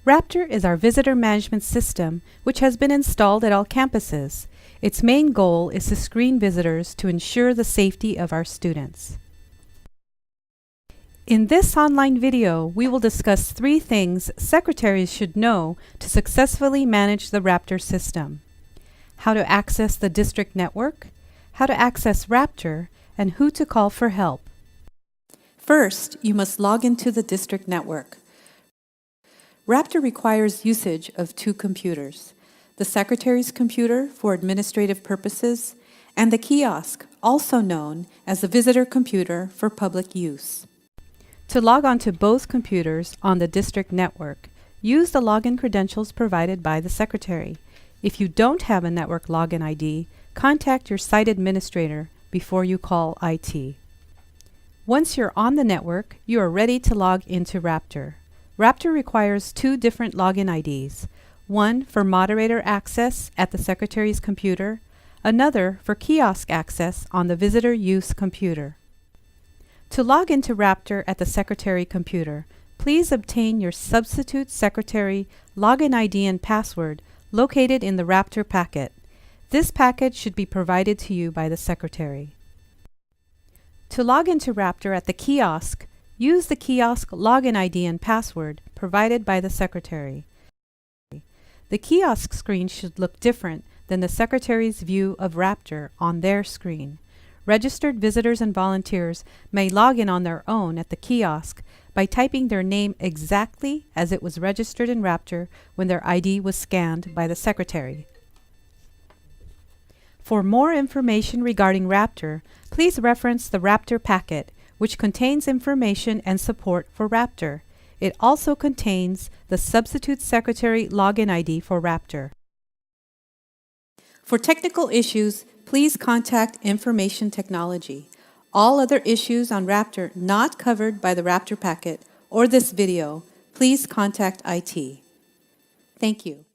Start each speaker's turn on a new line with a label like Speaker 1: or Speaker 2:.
Speaker 1: Raptor is our visitor management system, which has been installed at all campuses. Its main goal is to screen visitors to ensure the safety of our students. In this online video, we will discuss 3 things secretaries should know to successfully manage the Raptor system: how to access the district network, how to access Raptor, and who to call for help. First, you must log into the district network. Raptor requires usage of 2 computers: the secretary's computer for administrative purposes and the kiosk, also known as the visitor computer for public use. To log on to both computers on the district network, use the login credentials provided by the secretary. If you don't have a network login ID, contact your site administrator before you call IT. Once you're on the network, you are ready to log into Raptor. Raptor requires 2 different login IDs, one for moderator access at the secretary's computer, another for kiosk access on the visitor use computer. To log into Raptor at the secretary computer, please obtain your substitute secretary login ID and password located in the Raptor packet. This packet should be provided to you by the secretary. To log into Raptor at the kiosk, use the kiosk login ID and password provided by the secretary. The kiosk screen should look different than the secretary's view of Raptor on their screen. Registered visitors and volunteers may log in on their own at the kiosk by typing their name exactly as it was registered in Raptor when their ID was scanned by the secretary. For more information regarding Raptor, please reference the Raptor packet, which contains information and support for Raptor. It also contains the substitute secretary login ID for Raptor. For technical issues, please contact Information Technology. All other issues on Raptor not covered by the Raptor packet or this video, please contact IT. Thank you.